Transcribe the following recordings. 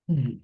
Mm.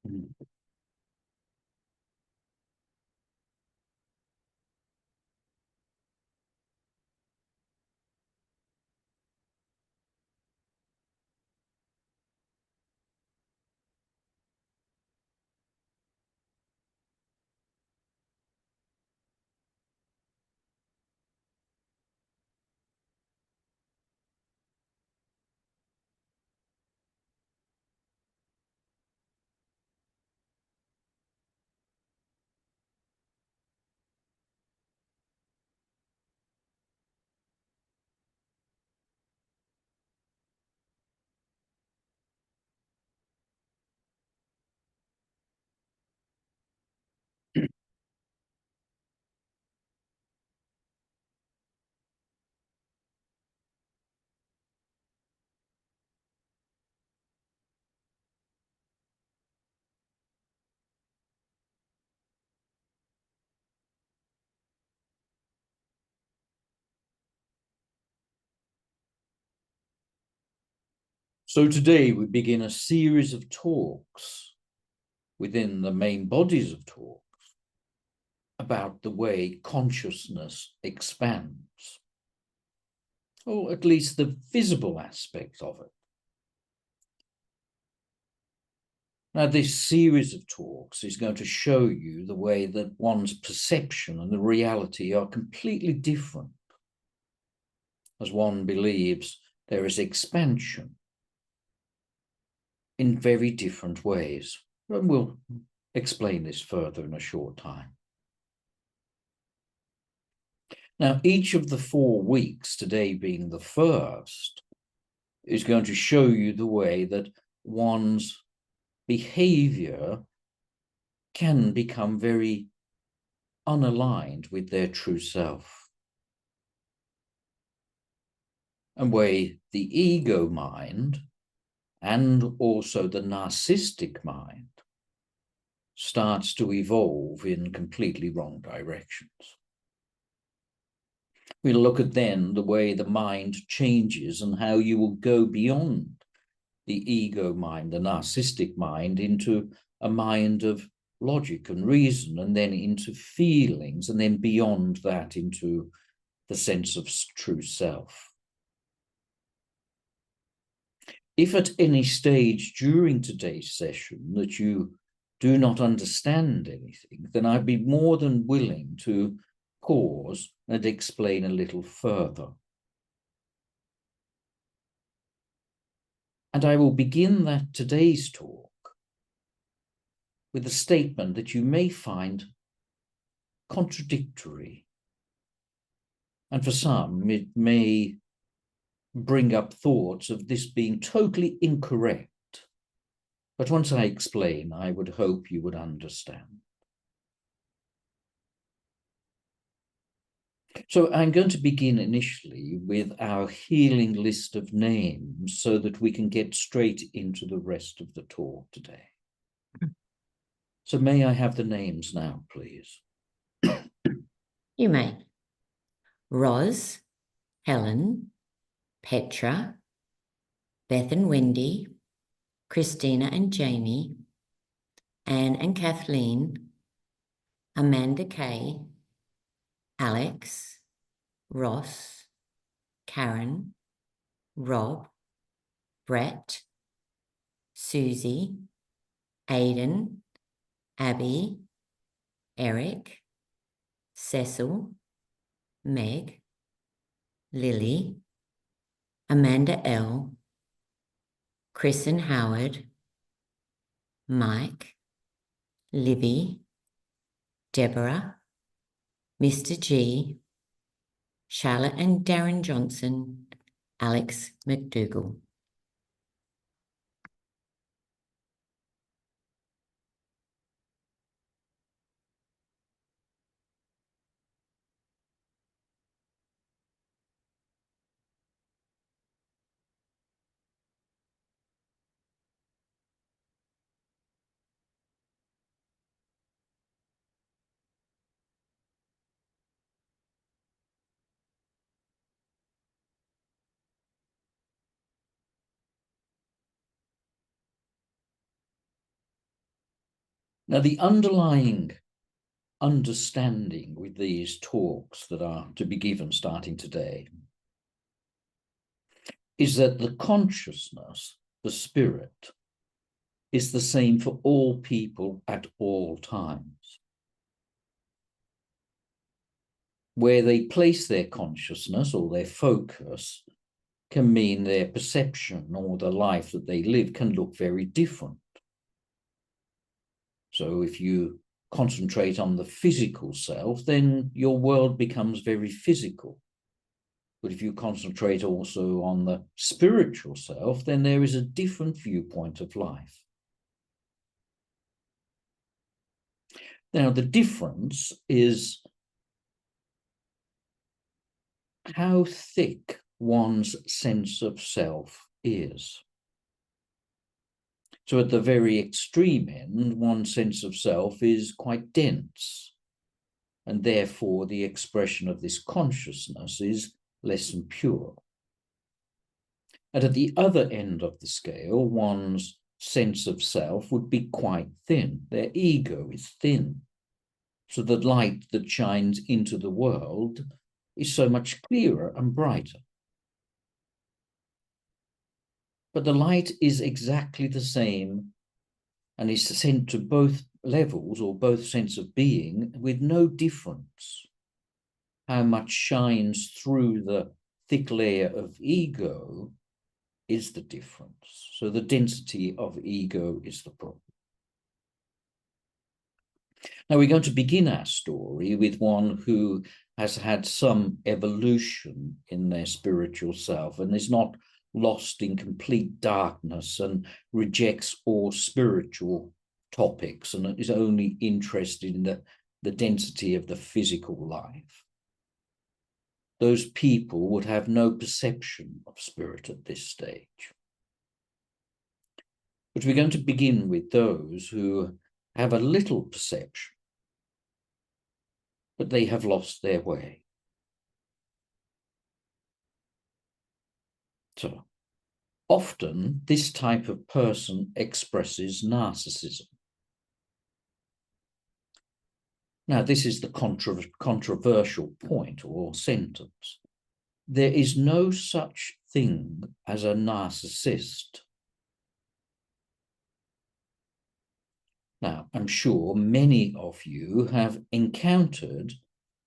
Mm. So today we begin a series of talks within the main bodies of talks about the way consciousness expands, or at least the visible aspect of it. Now, this series of talks is going to show you the way that one's perception and the reality are completely different, as one believes there is expansion in very different ways. And we'll explain this further in a short time. Now, each of the 4 weeks, today being the first, is going to show you the way that one's behaviour can become very unaligned with their true self, and way the ego mind and also the narcissistic mind starts to evolve in completely wrong directions. We'll look at then the way the mind changes and how you will go beyond the ego mind, the narcissistic mind, into a mind of logic and reason, and then into feelings, and then beyond that into the sense of true self. If at any stage during today's session that you do not understand anything, then I'd be more than willing to pause and explain a little further. And I will begin that today's talk with a statement that you may find contradictory. And for some, it may bring up thoughts of this being totally incorrect. But once I explain, I would hope you would understand. So I'm going to begin initially with our healing list of names so that we can get straight into the rest of the talk today. So may I have the names now, please? You may. Roz, Helen, Petra, Beth and Wendy, Christina and Jamie, Anne and Kathleen, Amanda Kay, Alex, Ross, Karen, Rob, Brett, Susie, Aidan, Abby, Eric, Cecil, Meg, Lily, Amanda L, Chris and Howard, Mike, Libby, Deborah, Mr. G, Charlotte and Darren Johnson, Alex McDougall. Now, the underlying understanding with these talks that are to be given starting today is that the consciousness, the spirit, is the same for all people at all times. Where they place their consciousness or their focus can mean their perception or the life that they live can look very different. So if you concentrate on the physical self, then your world becomes very physical. But if you concentrate also on the spiritual self, then there is a different viewpoint of life. Now, the difference is how thick one's sense of self is. So at the very extreme end, one's sense of self is quite dense, and therefore the expression of this consciousness is less than pure. And at the other end of the scale, one's sense of self would be quite thin. Their ego is thin. So the light that shines into the world is so much clearer and brighter. But the light is exactly the same and is sent to both levels or both sense of being with no difference. How much shines through the thick layer of ego is the difference. So the density of ego is the problem. Now we're going to begin our story with one who has had some evolution in their spiritual self and is not lost in complete darkness and rejects all spiritual topics and is only interested in the density of the physical life. Those people would have no perception of spirit at this stage. But we're going to begin with those who have a little perception, but they have lost their way. So often this type of person expresses narcissism. Now, this is the controversial point or sentence. There is no such thing as a narcissist. Now, I'm sure many of you have encountered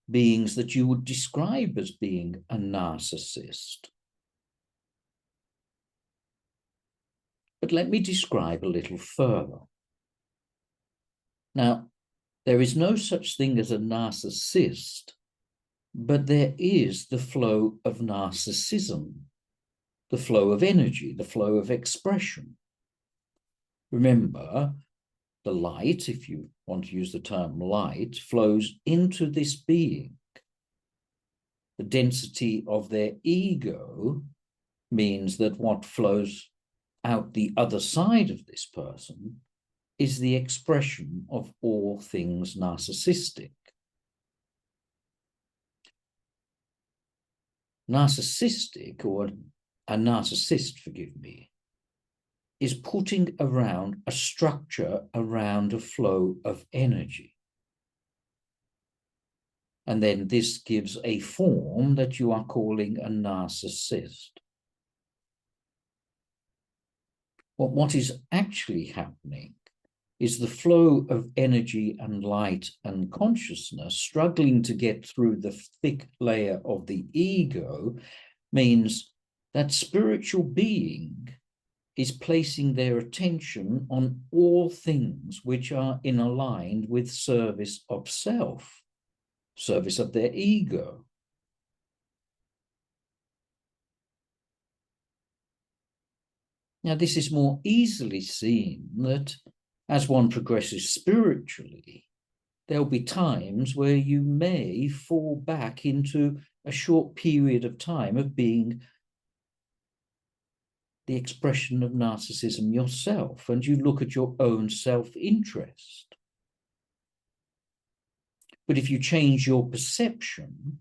beings that you would describe as being a narcissist. But let me describe a little further. Now, there is no such thing as a narcissist, but there is the flow of narcissism, the flow of energy, the flow of expression. Remember, the light, if you want to use the term light, flows into this being. The density of their ego means that what flows out the other side of this person is the expression of all things narcissistic. Narcissistic, or a narcissist, forgive me, is putting around a structure around a flow of energy. And then this gives a form that you are calling a narcissist. What is actually happening is the flow of energy and light and consciousness struggling to get through the thick layer of the ego means that spiritual being is placing their attention on all things which are in aligned with service of self, service of their ego. Now, this is more easily seen that as one progresses spiritually, there'll be times where you may fall back into a short period of time of being the expression of narcissism yourself, and you look at your own self-interest. But if you change your perception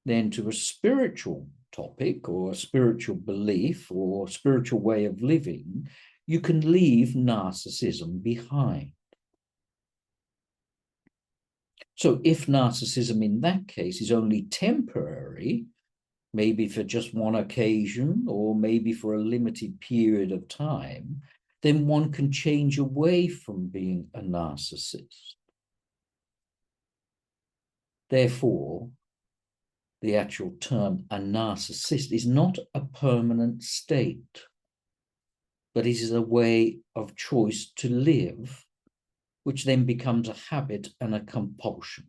then to a spiritual topic or a spiritual belief or spiritual way of living, you can leave narcissism behind. So if narcissism in that case is only temporary, maybe for just one occasion or maybe for a limited period of time, then one can change away from being a narcissist. Therefore, the actual term a narcissist is not a permanent state, but it is a way of choice to live, which then becomes a habit and a compulsion.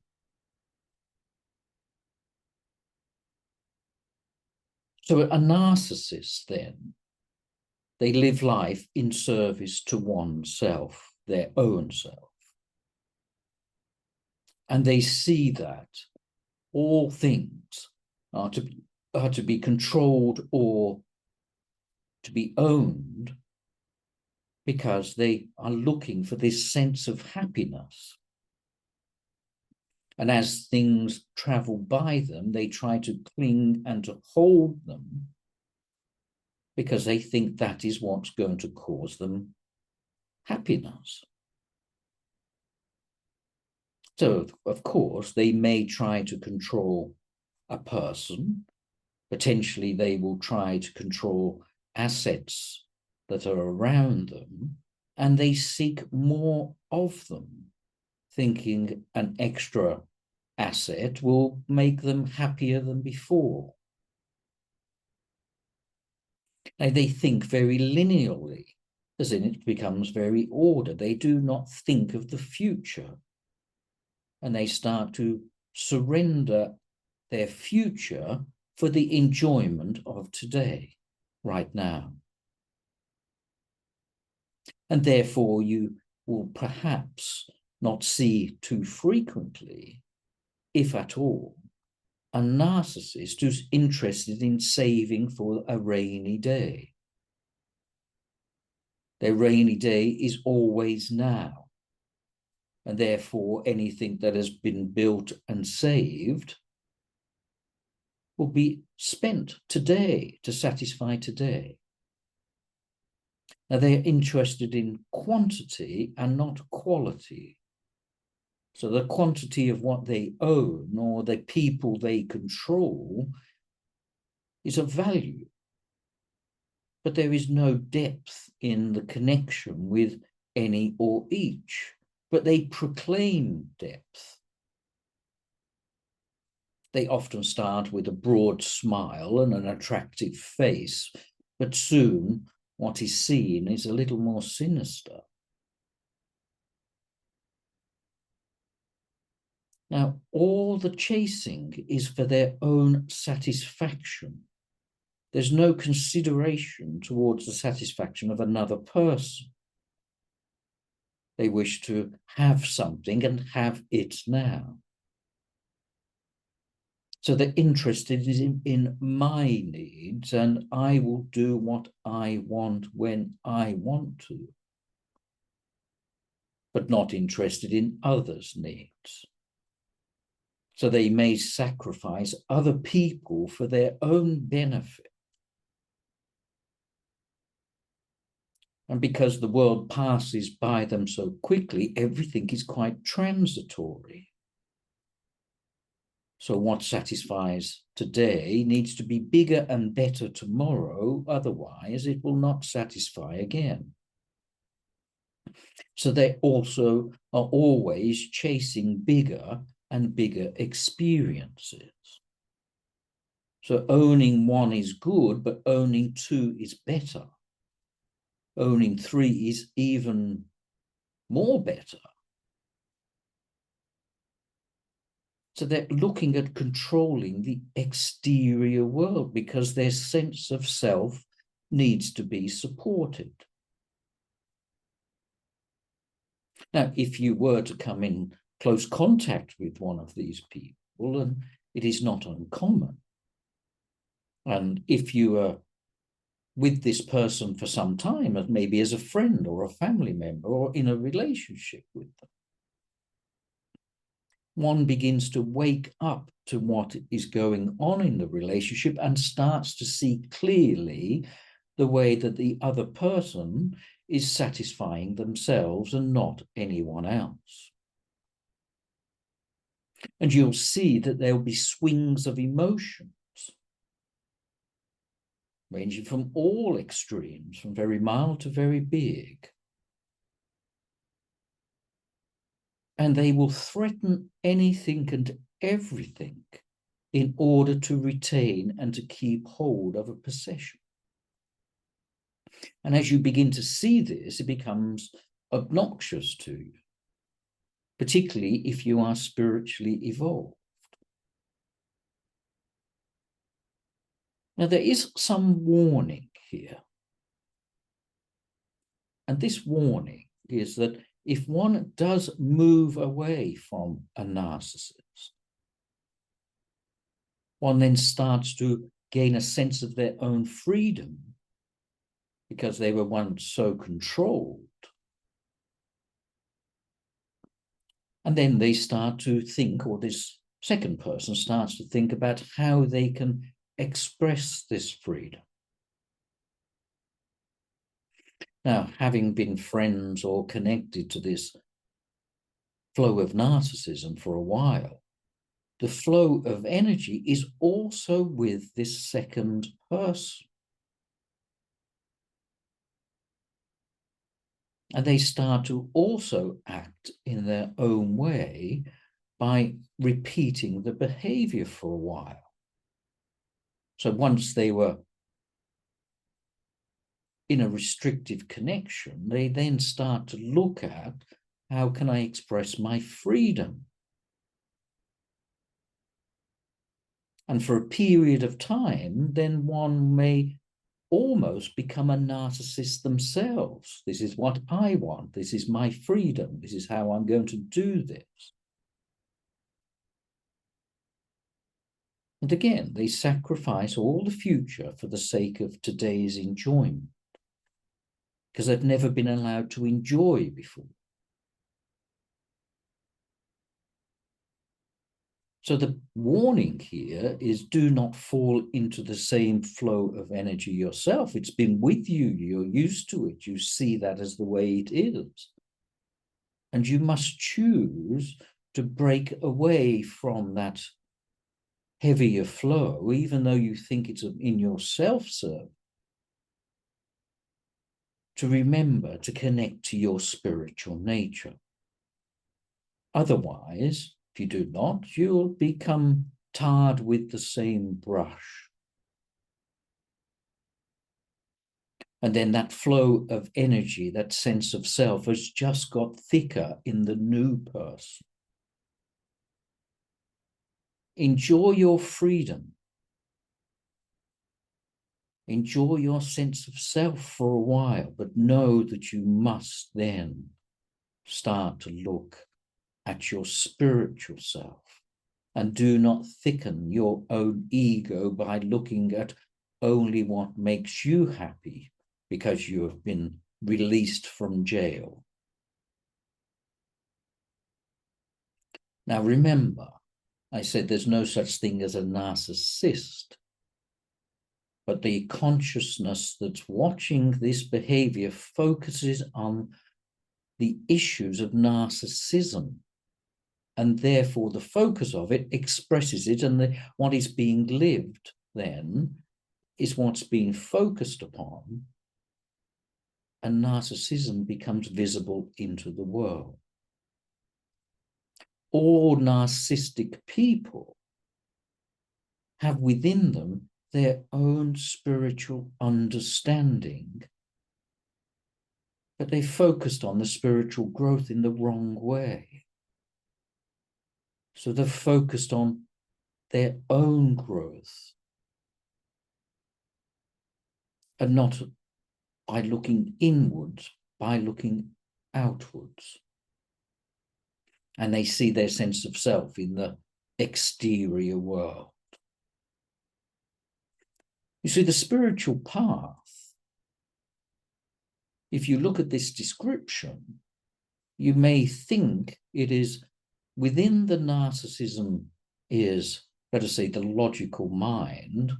So a narcissist then, they live life in service to oneself, their own self. And they see that all things are to be controlled or to be owned because they are looking for this sense of happiness. And as things travel by them, they try to cling and to hold them because they think that is what's going to cause them happiness. So, of course, they may try to control a person. Potentially, they will try to control assets that are around them, and they seek more of them, thinking an extra asset will make them happier than before. And they think very linearly, as in it becomes very ordered. They do not think of the future, and they start to surrender their future for the enjoyment of today, right now. And therefore, you will perhaps not see too frequently, if at all, a narcissist who's interested in saving for a rainy day. Their rainy day is always now. And therefore, anything that has been built and saved will be spent today to satisfy today. Now, they're interested in quantity and not quality. So the quantity of what they own or the people they control is of value. But there is no depth in the connection with any or each. But they proclaim depth. They often start with a broad smile and an attractive face, but soon what is seen is a little more sinister. Now, all the chasing is for their own satisfaction. There's no consideration towards the satisfaction of another person. They wish to have something and have it now. So they're interested in my needs, and I will do what I want when I want to, but not interested in others' needs. So they may sacrifice other people for their own benefit. And because the world passes by them so quickly, everything is quite transitory. So what satisfies today needs to be bigger and better tomorrow, otherwise it will not satisfy again. So they also are always chasing bigger and bigger experiences. So owning one is good, but owning two is better. Owning three is even more better. So they're looking at controlling the exterior world because their sense of self needs to be supported. Now, if you were to come in close contact with one of these people, and it is not uncommon, and if you are with this person for some time, maybe as a friend or a family member or in a relationship with them, one begins to wake up to what is going on in the relationship and starts to see clearly the way that the other person is satisfying themselves and not anyone else. And you'll see that there'll be swings of emotions, ranging from all extremes, from very mild to very big. And they will threaten anything and everything in order to retain and to keep hold of a possession. And as you begin to see this, it becomes obnoxious to you, particularly if you are spiritually evolved. Now, there is some warning here. And this warning is that if one does move away from a narcissist, one then starts to gain a sense of their own freedom because they were once so controlled. And then they start to think, or this second person starts to think about how they can express this freedom. Now, having been friends or connected to this flow of narcissism for a while, the flow of energy is also with this second person. And they start to also act in their own way by repeating the behavior for a while. So once they were in a restrictive connection, they then start to look at, how can I express my freedom? And for a period of time, then one may almost become a narcissist themselves. This is what I want. This is my freedom. This is how I'm going to do this. And again, they sacrifice all the future for the sake of today's enjoyment, because they've never been allowed to enjoy before. So the warning here is, do not fall into the same flow of energy yourself. It's been with you, you're used to it, you see that as the way it is. And you must choose to break away from that heavier flow, even though you think it's in yourself, sir, to remember to connect to your spiritual nature. Otherwise, if you do not, you'll become tarred with the same brush. And then that flow of energy, that sense of self, has just got thicker in the new person. Enjoy your freedom. Enjoy your sense of self for a while, but know that you must then start to look at your spiritual self, and do not thicken your own ego by looking at only what makes you happy because you have been released from jail. Now remember, I said there's no such thing as a narcissist, but the consciousness that's watching this behavior focuses on the issues of narcissism, and therefore the focus of it expresses it, and what is being lived then is what's being focused upon, and narcissism becomes visible into the world. All narcissistic people have within them their own spiritual understanding, but they focused on the spiritual growth in the wrong way. So they're focused on their own growth and not by looking inwards, by looking outwards. And they see their sense of self in the exterior world. You see, the spiritual path, if you look at this description, you may think it is within the narcissism is, let us say, the logical mind.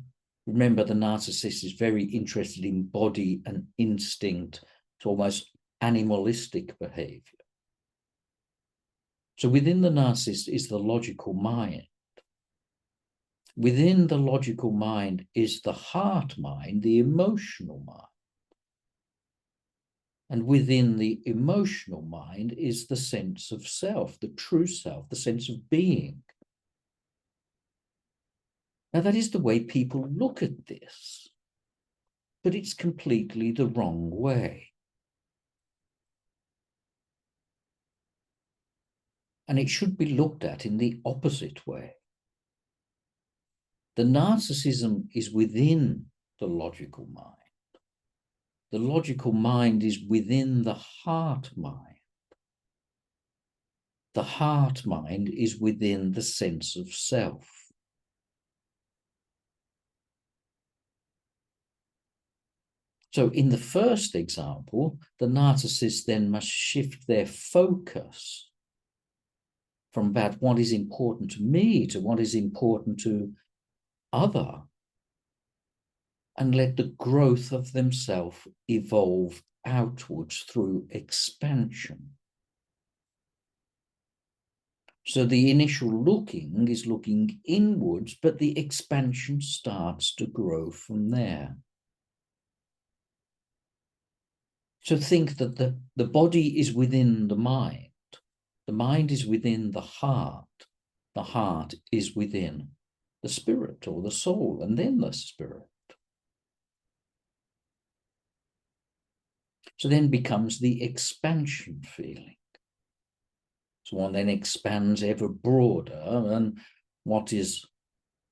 Remember, the narcissist is very interested in body and instinct. It's almost animalistic behavior. So within the narcissist is the logical mind. Within the logical mind is the heart mind, the emotional mind. And within the emotional mind is the sense of self, the true self, the sense of being. Now, that is the way people look at this, but it's completely the wrong way. And it should be looked at in the opposite way. The narcissism is within the logical mind. The logical mind is within the heart mind. The heart mind is within the sense of self. So in the first example, the narcissist then must shift their focus from about what is important to me to what is important to other, and let the growth of themselves evolve outwards through expansion. So the initial looking is looking inwards, but the expansion starts to grow from there. So think that the body is within the mind is within the heart is within the spirit or the soul, and then the spirit. So then becomes the expansion feeling. So one then expands ever broader, and what is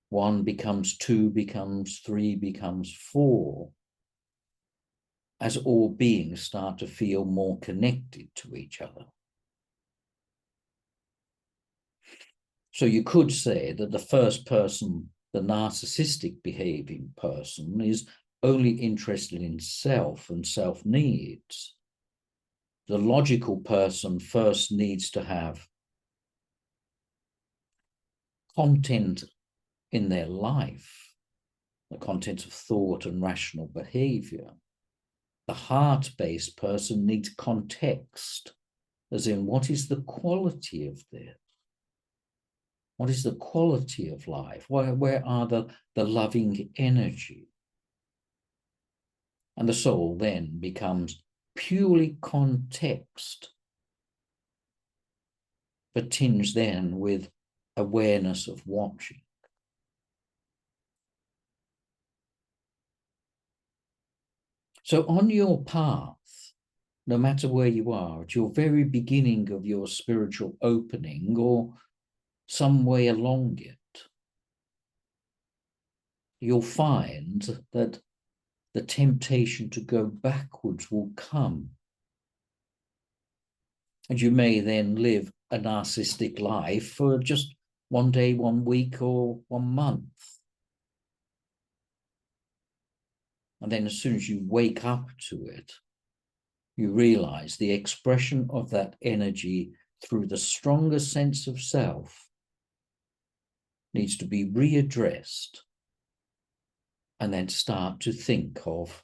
one becomes two, becomes three, becomes four, as all beings start to feel more connected to each other. So you could say that the first person, the narcissistic behaving person, is only interested in self and self needs. The logical person first needs to have content in their life, the content of thought and rational behavior. The heart-based person needs context, as in what is the quality of this? What is the quality of life? Where are the loving energy? And the soul then becomes purely context, but tinged then with awareness of watching. So on your path, no matter where you are, at your very beginning of your spiritual opening or some way along it, you'll find that the temptation to go backwards will come. And you may then live a narcissistic life for just one day, 1 week, or 1 month. And then as soon as you wake up to it, you realize the expression of that energy through the stronger sense of self needs to be readdressed, and then start to think of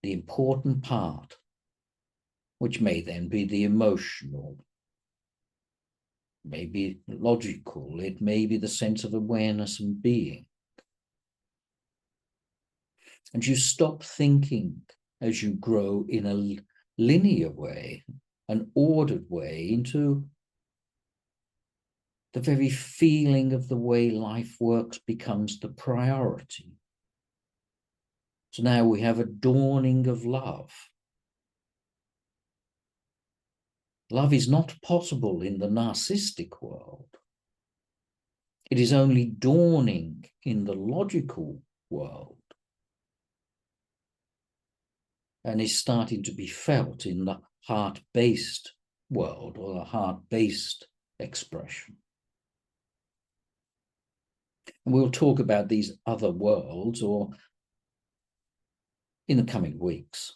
the important part, which may then be the emotional, maybe logical, it may be the sense of awareness and being. And you stop thinking as you grow in a linear way, an ordered way, into the very feeling of the way life works becomes the priority. So now we have a dawning of love. Love is not possible in the narcissistic world. It is only dawning in the logical world, and is starting to be felt in the heart-based world, or the heart-based expression. And we'll talk about these other worlds or in the coming weeks.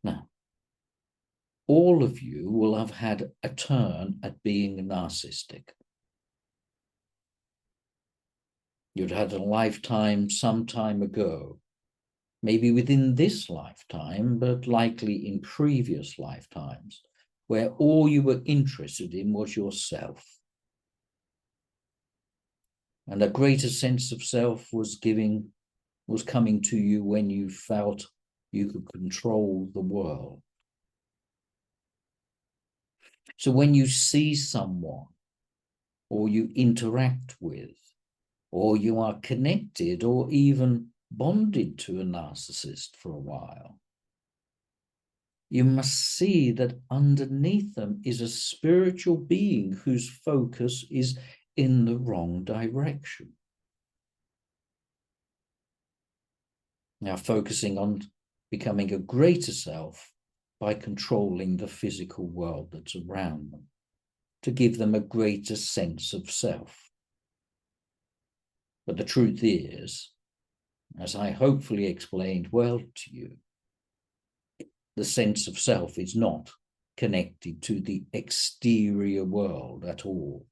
Now, all of you will have had a turn at being narcissistic. You'd had a lifetime some time ago, maybe within this lifetime, but likely in previous lifetimes, where all you were interested in was yourself. And a greater sense of self was coming to you when you felt you could control the world. So when you see someone, or you interact with, or you are connected or even bonded to a narcissist for a while, you must see that underneath them is a spiritual being whose focus is in the wrong direction. Now, focusing on becoming a greater self by controlling the physical world that's around them, to give them a greater sense of self. But the truth is, as I hopefully explained well to you, the sense of self is not connected to the exterior world at all.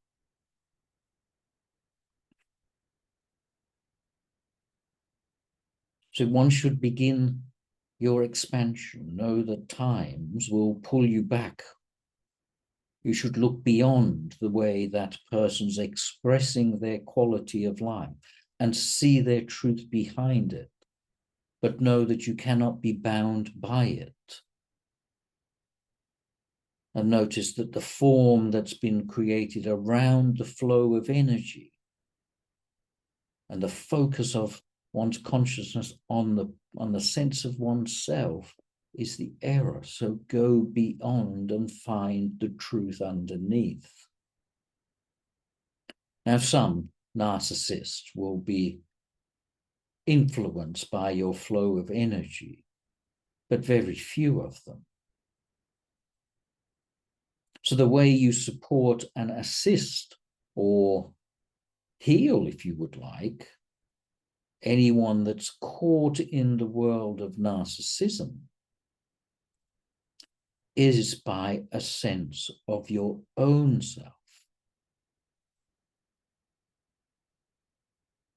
So one should begin your expansion. Know that times will pull you back. You should look beyond the way that person's expressing their quality of life and see their truth behind it, but know that you cannot be bound by it. And notice that the form that's been created around the flow of energy and the focus of one's consciousness on the sense of oneself is the error. So go beyond and find the truth underneath. Now, some narcissists will be influenced by your flow of energy, but very few of them. So the way you support and assist or heal, if you would like, anyone that's caught in the world of narcissism is by a sense of your own self.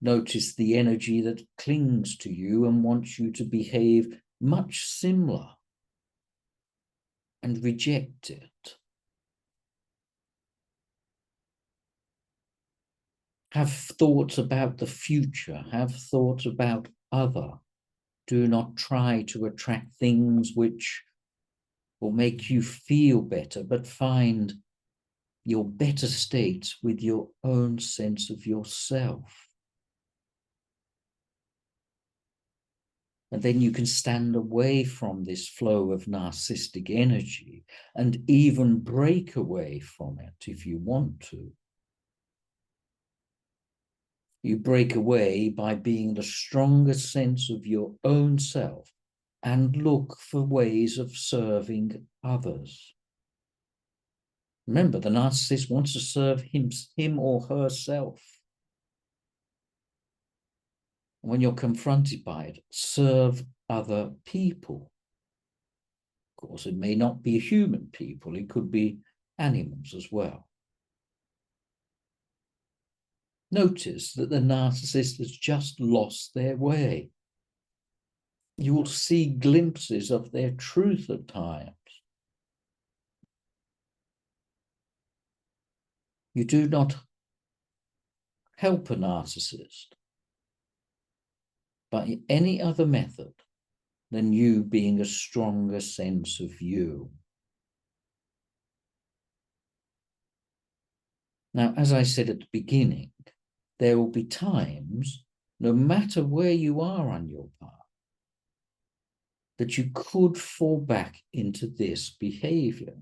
Notice the energy that clings to you and wants you to behave much similar, and reject it. Have thoughts about the future, have thoughts about other. Do not try to attract things which will make you feel better, but find your better states with your own sense of yourself. And then you can stand away from this flow of narcissistic energy and even break away from it if you want to. You break away by being the strongest sense of your own self and look for ways of serving others. Remember, the narcissist wants to serve him or herself. When you're confronted by it, serve other people. Of course, it may not be human people, it could be animals as well. Notice that the narcissist has just lost their way. You will see glimpses of their truth at times. You do not help a narcissist by any other method than you being a stronger sense of you. Now, as I said at the beginning, there will be times, no matter where you are on your path, that you could fall back into this behavior.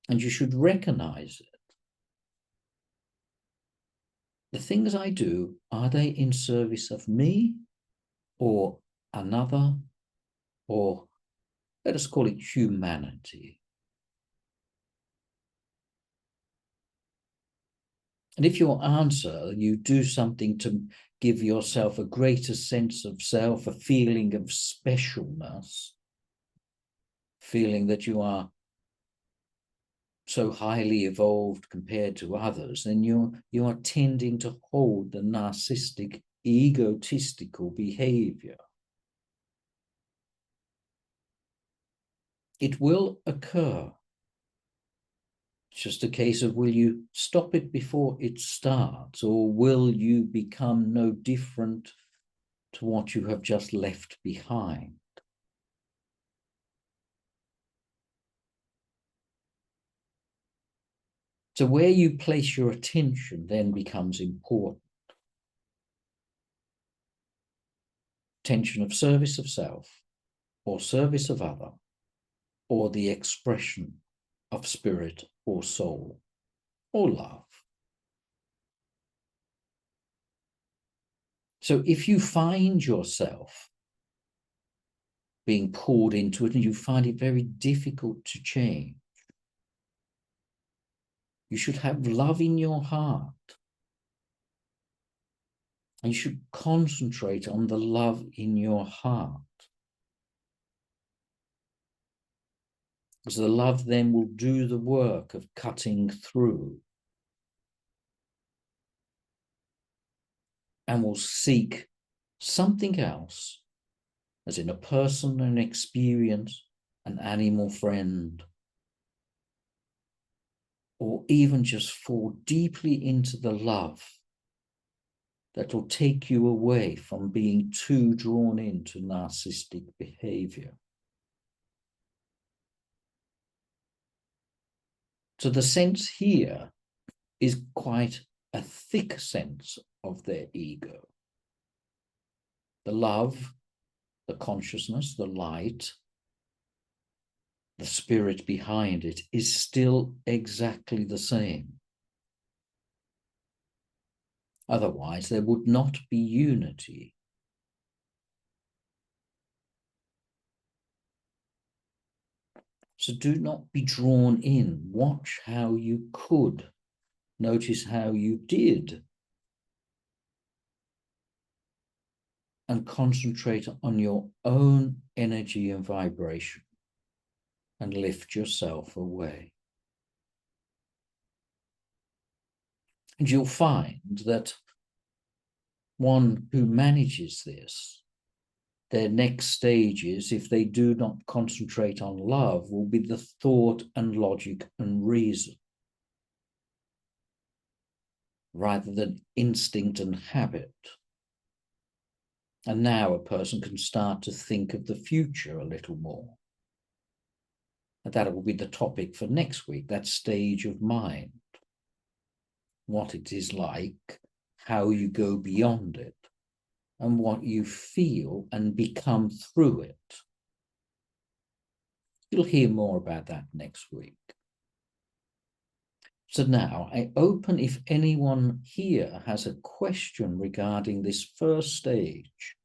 And you should recognize it. The things I do, are they in service of me or another, or let us call it humanity? And if your answer, you do something to give yourself a greater sense of self, a feeling of specialness, feeling that you are so highly evolved compared to others, then you are tending to hold the narcissistic, egotistical behavior. It will occur. It's just a case of, will you stop it before it starts, or will you become no different to what you have just left behind? So where you place your attention then becomes important. Attention of service of self, or service of other, or the expression of spirit or soul, or love. So if you find yourself being pulled into it and you find it very difficult to change, you should have love in your heart. And you should concentrate on the love in your heart. Because the love then will do the work of cutting through and will seek something else, as in a person, an experience, an animal friend, or even just fall deeply into the love that will take you away from being too drawn into narcissistic behaviour. So the sense here is quite a thick sense of their ego. The love, the consciousness, the light, the spirit behind it is still exactly the same. Otherwise, there would not be unity. So do not be drawn in. Watch how you could. Notice how you did. And concentrate on your own energy and vibration and lift yourself away. And you'll find that one who manages this, their next stages, if they do not concentrate on love, will be the thought and logic and reason, rather than instinct and habit. And now a person can start to think of the future a little more. And that will be the topic for next week, that stage of mind. What it is like, how you go beyond it, and what you feel and become through it. You'll hear more about that next week. So now I open if anyone here has a question regarding this first stage.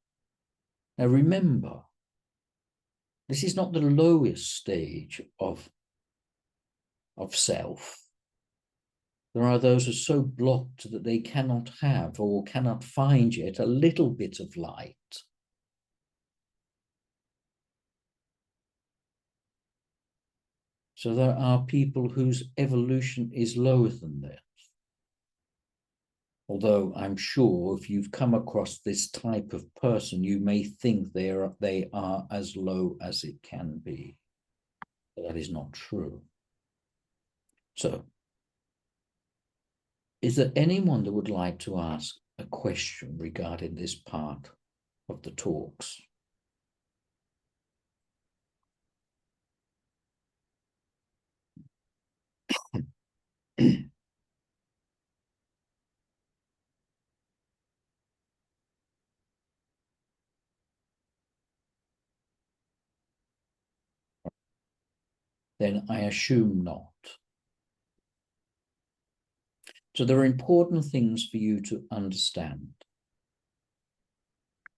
Now remember, this is not the lowest stage of self. There are those who are so blocked that they cannot have or cannot find yet a little bit of light. So there are people whose evolution is lower than this. Although I'm sure if you've come across this type of person, you may think they are as low as it can be. But that is not true. So, is there anyone that would like to ask a question regarding this part of the talks? Then I assume not. So there are important things for you to understand.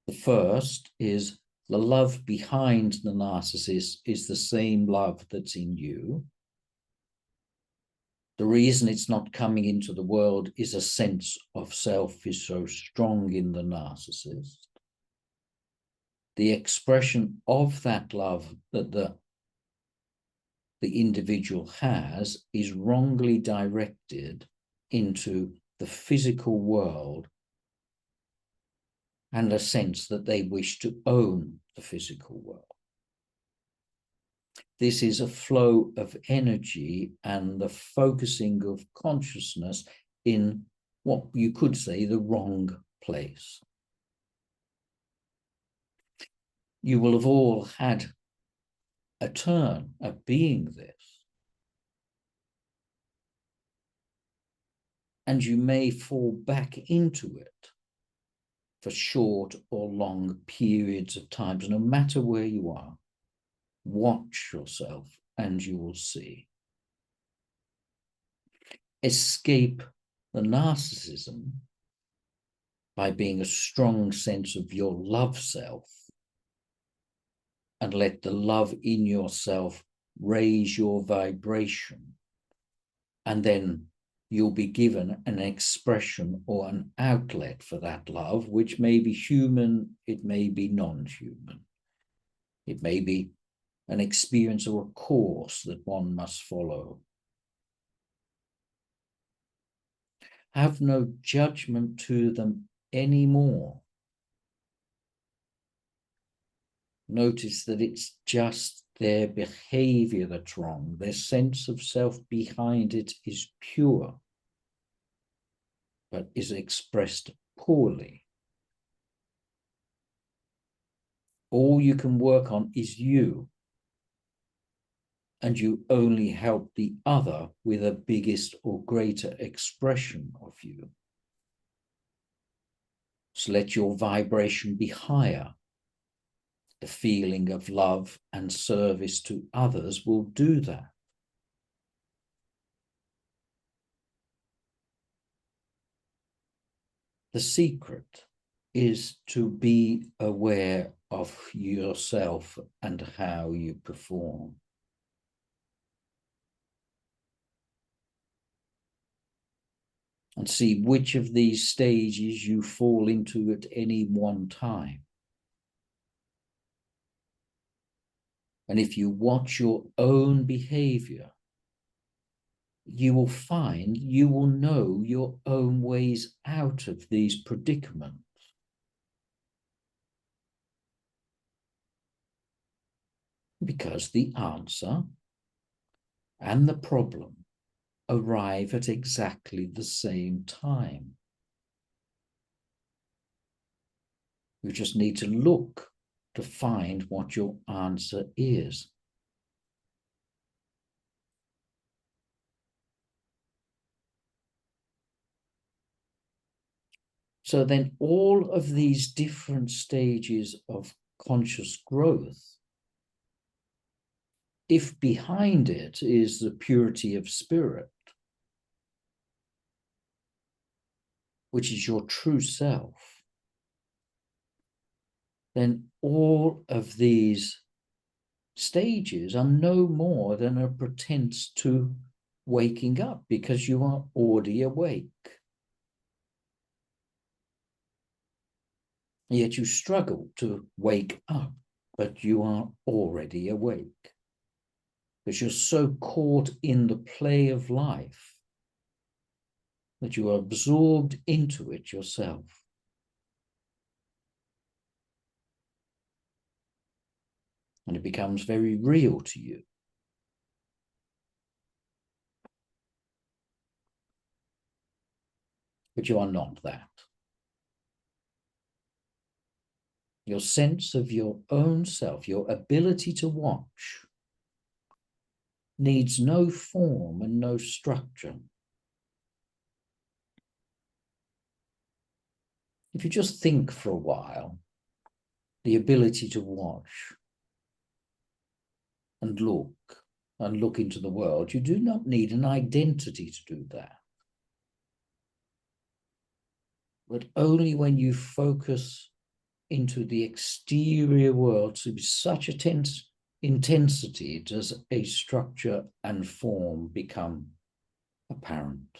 The first is the love behind the narcissist is the same love that's in you. The reason it's not coming into the world is a sense of self is so strong in the narcissist. The expression of that love that the individual has is wrongly directed into the physical world and a sense that they wish to own the physical world. This is a flow of energy and the focusing of consciousness in what you could say the wrong place. You will have all had a turn at being this. And you may fall back into it for short or long periods of time. No matter where you are, watch yourself and you will see. Escape the narcissism by being a strong sense of your love self, and let the love in yourself raise your vibration, and then you'll be given an expression or an outlet for that love, which may be human, it may be non-human. It may be an experience or a course that one must follow. Have no judgment to them anymore. Notice that it's just their behavior that's wrong. Their sense of self behind it is pure, but is expressed poorly. All you can work on is you, and you only help the other with a biggest or greater expression of you. So let your vibration be higher. The feeling of love and service to others will do that. The secret is to be aware of yourself and how you perform. And see which of these stages you fall into at any one time. And if you watch your own behavior, you will find, you will know your own ways out of these predicaments. Because the answer and the problem arrive at exactly the same time. You just need to look to find what your answer is. So then all of these different stages of conscious growth, if behind it is the purity of spirit, which is your true self, then all of these stages are no more than a pretense to waking up, because you are already awake. Yet you struggle to wake up, but you are already awake. Because you're so caught in the play of life that you are absorbed into it yourself. And it becomes very real to you. But you are not that. Your sense of your own self, your ability to watch, needs no form and no structure. If you just think for a while, the ability to watch and look into the world, you do not need an identity to do that. But only when you focus into the exterior world to such a intensity does a structure and form become apparent.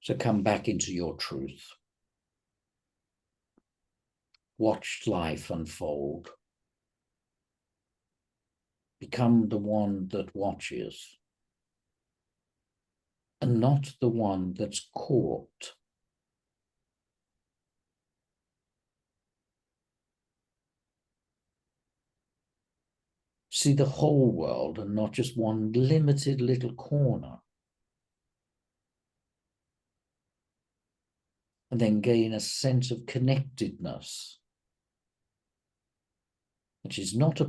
So come back into your truth. Watch life unfold. Become the one that watches. And and not the one that's caught. See the whole world and not just one limited little corner. And then gain a sense of connectedness, which is not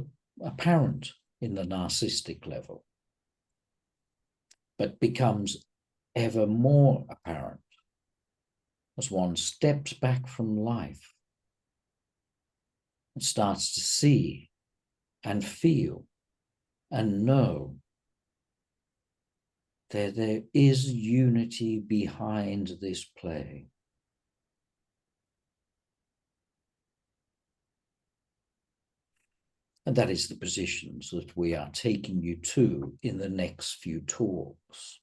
apparent in the narcissistic level, but becomes ever more apparent as one steps back from life and starts to see and feel and know that there is unity behind this play. And that is the positions that we are taking you to in the next few talks.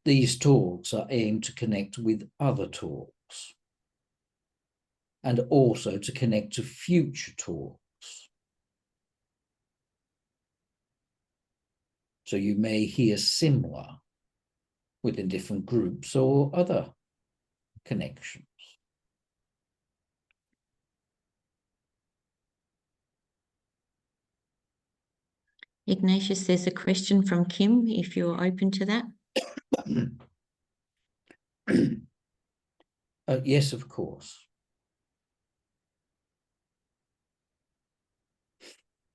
These talks are aimed to connect with other talks and also to connect to future talks. So you may hear similar within different groups or other connections. Ignatius, there's a question from Kim, if you're open to that. Yes, of course.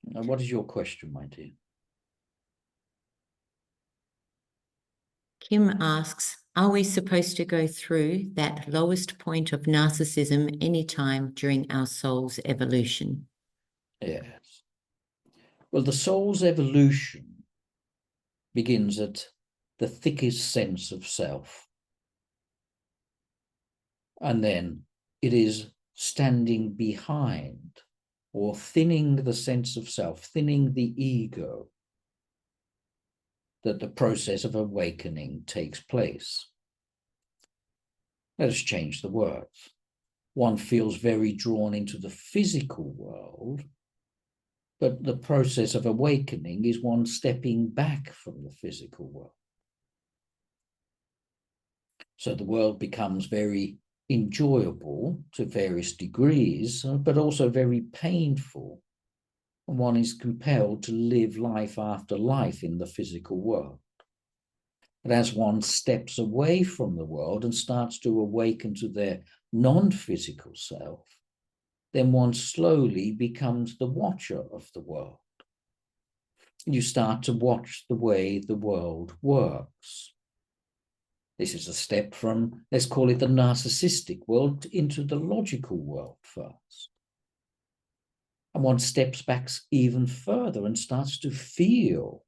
What is your question, my dear? Kim asks, are we supposed to go through that lowest point of narcissism anytime during our soul's evolution? Yes. Well, the soul's evolution begins at the thickest sense of self. And then it is standing behind or thinning the sense of self, thinning the ego, that the process of awakening takes place. Let us change the words. One feels very drawn into the physical world, but the process of awakening is one stepping back from the physical world. So the world becomes very enjoyable to various degrees, but also very painful. And one is compelled to live life after life in the physical world. But as one steps away from the world and starts to awaken to their non-physical self, then one slowly becomes the watcher of the world. You start to watch the way the world works. This is a step from, let's call it the narcissistic world, into the logical world first. And one steps back even further and starts to feel,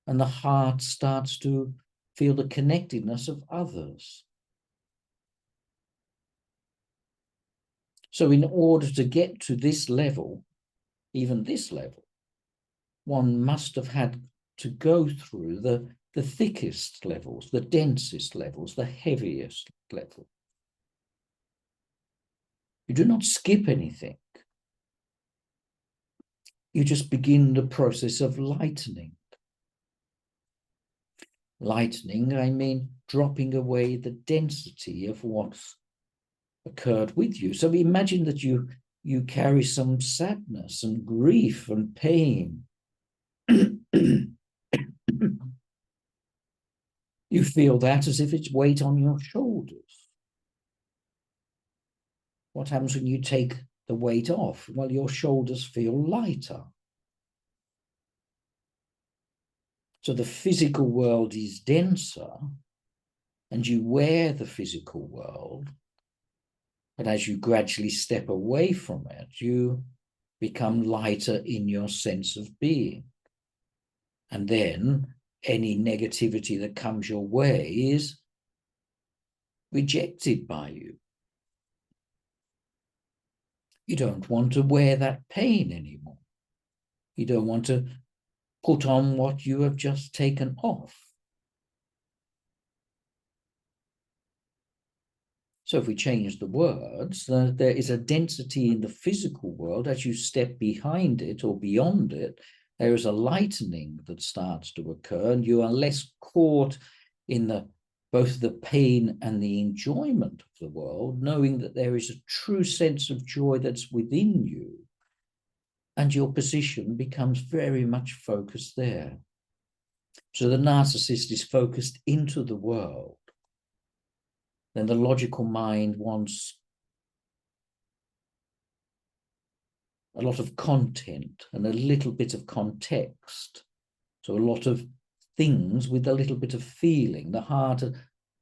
and the heart starts to feel the connectedness of others. So in order to get to this level, even this level, one must have had to go through the thickest levels, the densest levels, the heaviest level. You do not skip anything. You just begin the process of lightening. Lightening, I mean dropping away the density of what's occurred with you. So imagine that you carry some sadness and grief and pain. You feel that as if it's weight on your shoulders. What happens when you take the weight off? Well, your shoulders feel lighter. So the physical world is denser, and you wear the physical world. But as you gradually step away from it, you become lighter in your sense of being. And then any negativity that comes your way is rejected by you. You don't want to wear that pain anymore. You don't want to put on what you have just taken off. So if we change the words, there is a density in the physical world as you step behind it or beyond it, There is a lightening that starts to occur, and you are less caught in both the pain and the enjoyment of the world, knowing that there is a true sense of joy that's within you, and your position becomes very much focused there. So the narcissist is focused into the world. Then the logical mind wants a lot of content and a little bit of context. So a lot of things with a little bit of feeling. The heart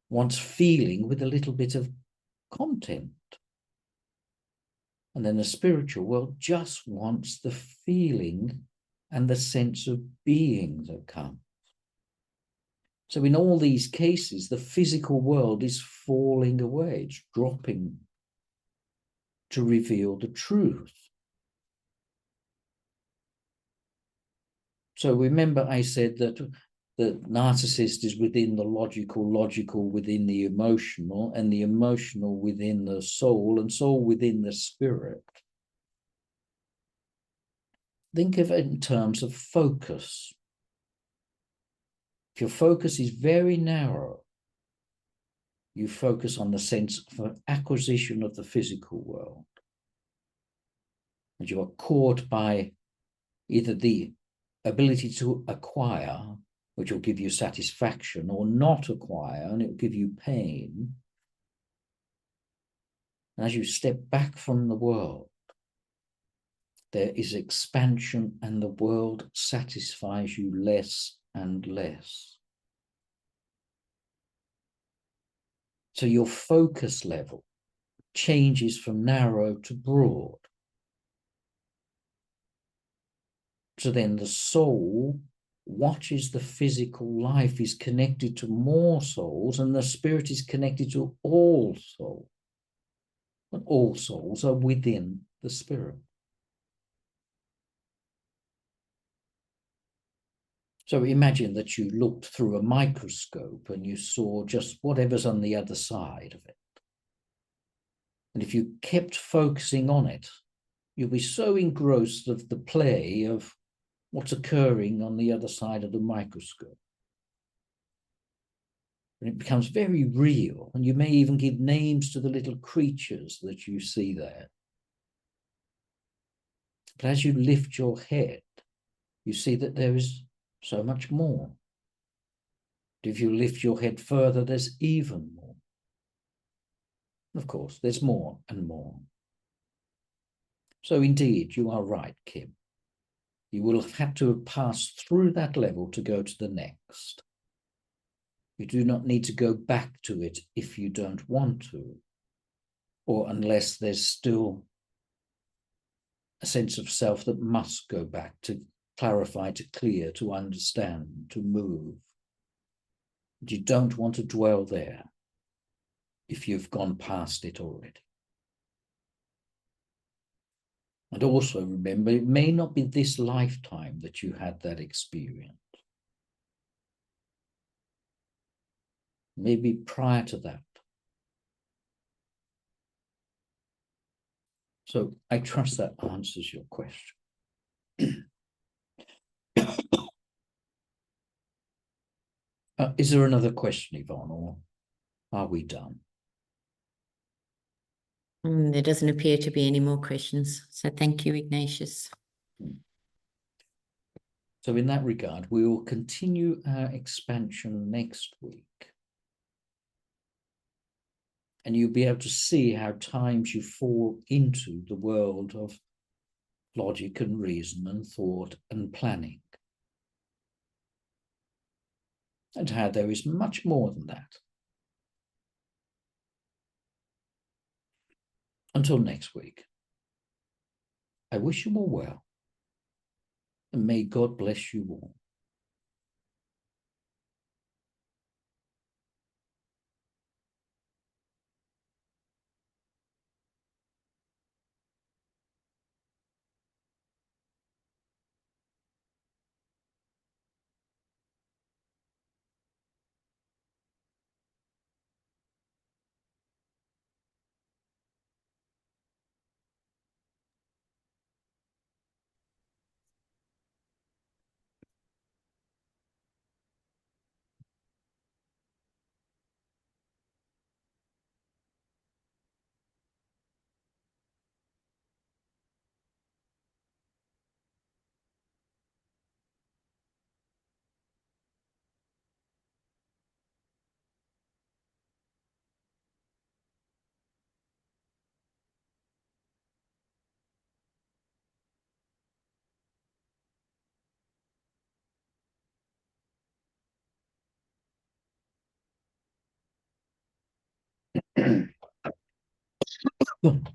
wants feeling with a little bit of content. And then the spiritual world just wants the feeling and the sense of being that comes. So in all these cases, the physical world is falling away. It's dropping to reveal the truth. So remember I said that the narcissist is within the logical within the emotional, and the emotional within the soul, and soul within the spirit. Think of it in terms of focus. If your focus is very narrow, you focus on the sense of acquisition of the physical world. And you are caught by either the ability to acquire, which will give you satisfaction, or not acquire, and it will give you pain. And as you step back from the world, there is expansion, and the world satisfies you less and less. So your focus level changes from narrow to broad. So then the soul watches the physical life is connected to more souls, and the spirit is connected to all souls. But all souls are within the spirit. So imagine that you looked through a microscope and you saw just whatever's on the other side of it. And if you kept focusing on it, you'll be so engrossed of the play of what's occurring on the other side of the microscope. And it becomes very real, and you may even give names to the little creatures that you see there. But as you lift your head, you see that there is so much more. If you lift your head further, there's even more. Of course, there's more and more. So indeed, you are right, Kim. You will have had to have passed through that level to go to the next. You do not need to go back to it if you don't want to, or unless there's still a sense of self that must go back to clarify, to clear, to understand, to move. But you don't want to dwell there if you've gone past it already. And also remember, it may not be this lifetime that you had that experience. Maybe prior to that. So I trust that answers your question. Is there another question, Yvonne, or are we done? There doesn't appear to be any more questions. So thank you, Ignatius. So in that regard, we will continue our expansion next week. And you'll be able to see how times you fall into the world of logic and reason and thought and planning. And how there is much more than that. Until next week, I wish you all well, and may God bless you all. Good.